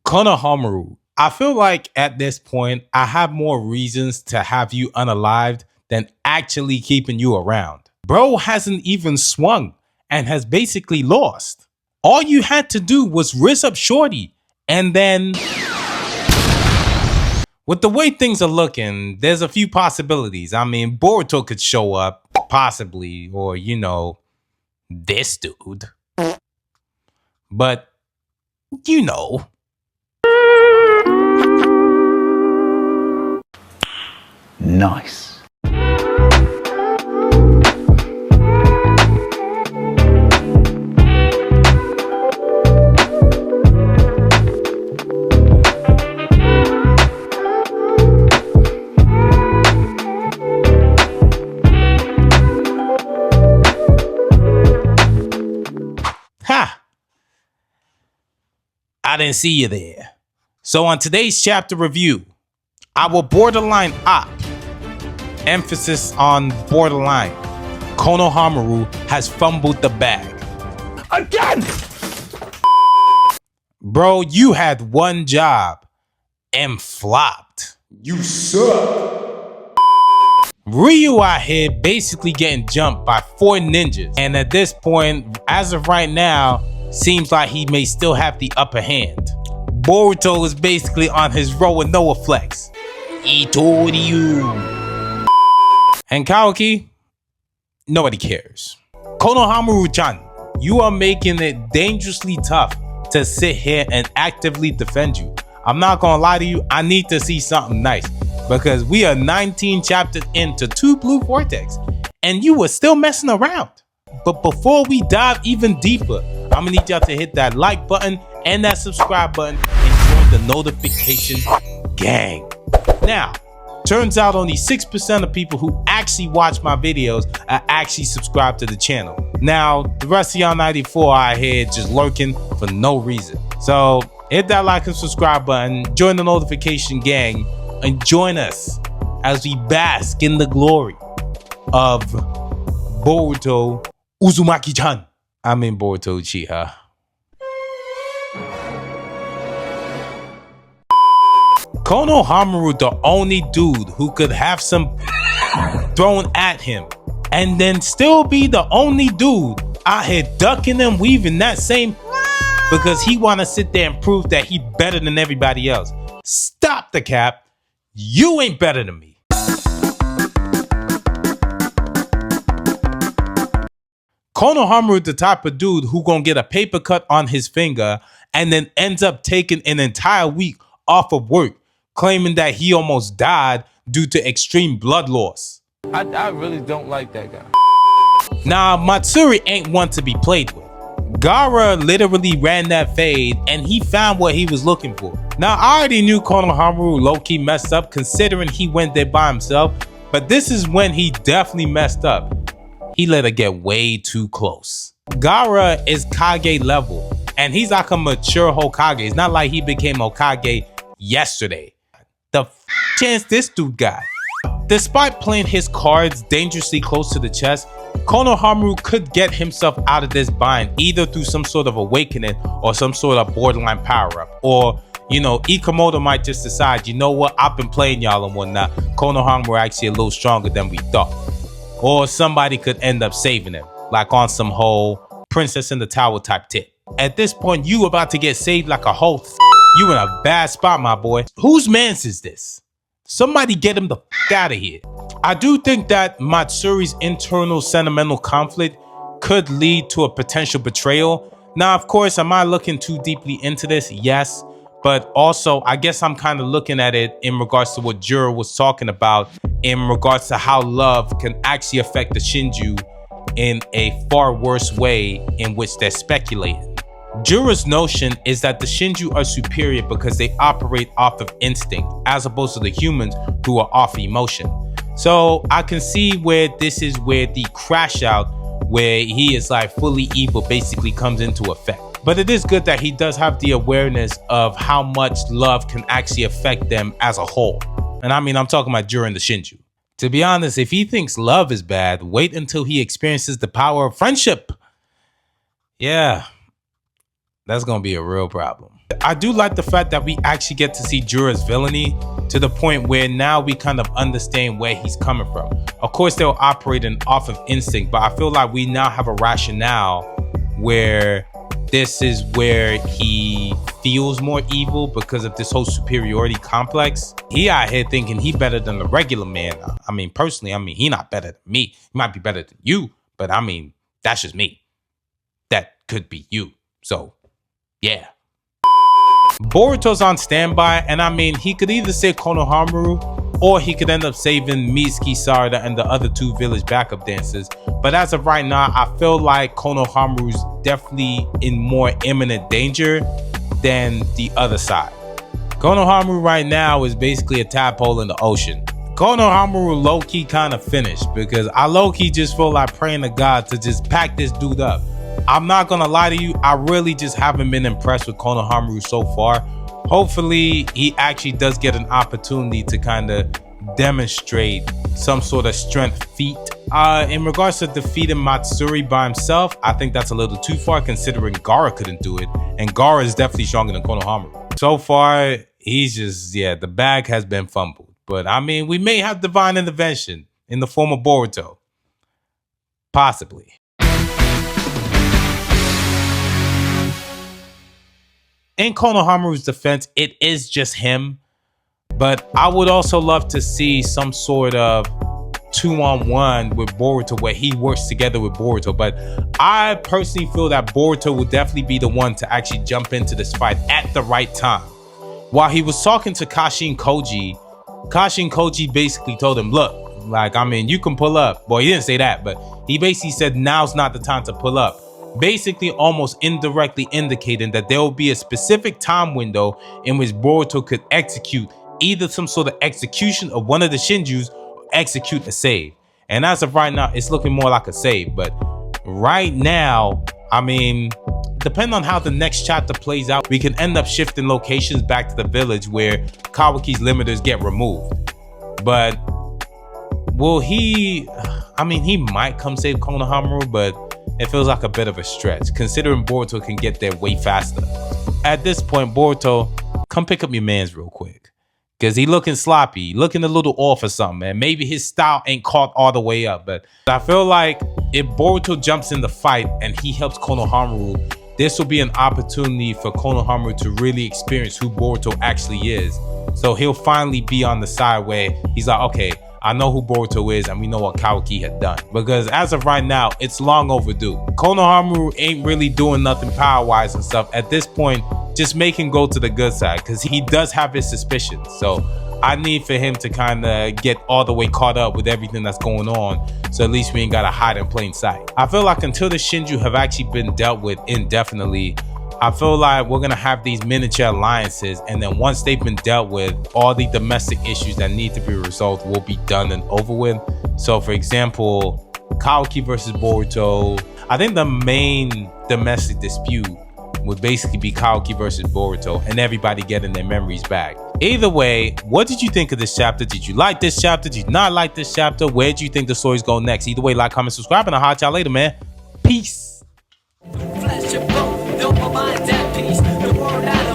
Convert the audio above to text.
Konohamaru, I feel like at this point, I have more reasons to have you unalived than actually keeping you around. Bro hasn't even swung and has basically lost. All you had to do was risk up Shorty, and then with the way things are looking, there's a few possibilities. I mean, Boruto could show up, possibly, or this dude. But, Nice. Ha! I didn't see you there. So on today's chapter review, our borderline op, emphasis on borderline, Konohamaru has fumbled the bag. Again! Bro, you had one job and flopped. You suck. Ryu out here basically getting jumped by 4 ninjas. And at this point, as of right now, seems like he may still have the upper hand. Boruto is basically on his Noah flex. Itoriu. And Kawaki, nobody cares. Konohamaru-chan, you are making it dangerously tough to sit here and actively defend you. I'm not gonna lie to you, I need to see something nice. Because we are 19 chapters into 2 Blue Vortex, and you were still messing around. But before we dive even deeper, I'm gonna need y'all to hit that like button and that subscribe button and join the notification gang. Now, turns out only 6% of people who actually watch my videos are actually subscribed to the channel. Now, the rest of y'all 94 out here just lurking for no reason. So hit that like and subscribe button, join the notification gang, and join us as we bask in the glory of Boruto Uzumaki-chan. I mean Boruto Uchiha. Konohamaru, the only dude who could have some thrown at him and then still be the only dude out here ducking and weaving that same because he want to sit there and prove that he better than everybody else. Stop the cap. You ain't better than me. Konohamaru the type of dude who gonna get a paper cut on his finger and then ends up taking an entire week off of work, claiming that he almost died due to extreme blood loss. I really don't like that guy. Now, Matsuri ain't one to be played with. Gaara literally ran that fade and he found what he was looking for. Now, I already knew Konohamaru low-key messed up considering he went there by himself, but this is when he definitely messed up. He let her get way too close. Gaara is Kage level and he's like a mature Hokage. It's not like he became Hokage yesterday. The chance this dude got. Despite playing his cards dangerously close to the chest, Konohamaru could get himself out of this bind either through some sort of awakening or some sort of borderline power-up. Or, Ikamoto might just decide, you know what, I've been playing y'all and whatnot. Konohamaru actually a little stronger than we thought. Or somebody could end up saving him, like on some whole Princess in the Tower type tip. At this point, you about to get saved like a whole you in a bad spot, my boy. Whose mans is this? Somebody get him the out of here. I do think that Matsuri's internal sentimental conflict could lead to a potential betrayal. Now, of course, am I looking too deeply into this? Yes. But also, I guess I'm kind of looking at it in regards to what Juro was talking about in regards to how love can actually affect the Shinju in a far worse way in which they're speculating. Juro's notion is that the Shinju are superior because they operate off of instinct as opposed to the humans who are off emotion. So I can see where this is where the crash out where he is like fully evil basically comes into effect. But it is good that he does have the awareness of how much love can actually affect them as a whole. And I mean, I'm talking about Juro and the Shinju. To be honest, if he thinks love is bad, wait until he experiences the power of friendship. Yeah. That's gonna be a real problem. I do like the fact that we actually get to see Jura's villainy to the point where now we kind of understand where he's coming from. Of course, they'll operating off of instinct, but I feel like we now have a rationale where this is where he feels more evil because of this whole superiority complex. He out here thinking he better than the regular man. I mean, personally, he not better than me. He might be better than you, but that's just me. That could be you. So, yeah. Boruto's on standby, and he could either save Konohamaru or he could end up saving Mitsuki, Sarada, and the other two village backup dancers. But as of right now, I feel like Konohamaru's definitely in more imminent danger than the other side. Konohamaru right now is basically a tadpole in the ocean. Konohamaru low-key kind of finished because I low-key just feel like praying to God to just pack this dude up. I'm not gonna lie to you, I really just haven't been impressed with Konohamaru so far. Hopefully he actually does get an opportunity to kind of demonstrate some sort of strength feat. In regards to defeating Matsuri by himself, I think that's a little too far considering Gaara couldn't do it, and Gaara is definitely stronger than Konohamaru. So far, he's just, the bag has been fumbled. But we may have divine intervention in the form of Boruto. Possibly. In Konohamaru's defense, it is just him, but I would also love to see some sort of 2-on-1 with Boruto where he works together with Boruto. But I personally feel that Boruto would definitely be the one to actually jump into this fight at the right time. While he was talking to Kashin Koji basically told him, look, you can pull up. Well, he didn't say that, but he basically said now's not the time to pull up. Basically almost indirectly indicating that there will be a specific time window in which Boruto could execute either some sort of execution of one of the Shinjus or execute a save. And as of right now, it's looking more like a save. But right now, depending on how the next chapter plays out, we can end up shifting locations back to the village where Kawaki's limiters get removed. But will he... he might come save Konohamaru, but it feels like a bit of a stretch, considering Boruto can get there way faster. At this point, Boruto, come pick up your mans real quick. Because he looking sloppy, looking a little off or something, man. Maybe his style ain't caught all the way up. But I feel like if Boruto jumps in the fight and he helps Konohamaru, this will be an opportunity for Konohamaru to really experience who Boruto actually is. So he'll finally be on the side where he's like, okay, I know who Boruto is and we know what Kawaki had done. Because as of right now, it's long overdue. Konohamaru ain't really doing nothing power-wise and stuff. At this point, just make him go to the good side because he does have his suspicions. So I need for him to kind of get all the way caught up with everything that's going on. So at least we ain't got to hide in plain sight. I feel like until the Shinju have actually been dealt with indefinitely, I feel like we're going to have these miniature alliances, and then once they've been dealt with, all the domestic issues that need to be resolved will be done and over with. So for example, Kawaki versus Boruto, I think the main domestic dispute would basically be Kawaki versus Boruto and everybody getting their memories back. Either way, what did you think of this chapter? Did you like this chapter? Did you not like this chapter? Where do you think the stories go next? Either way, like, comment, subscribe, and I'll holler at y'all later, man. Peace. Flesh and bone, no, my mind at peace. The word out of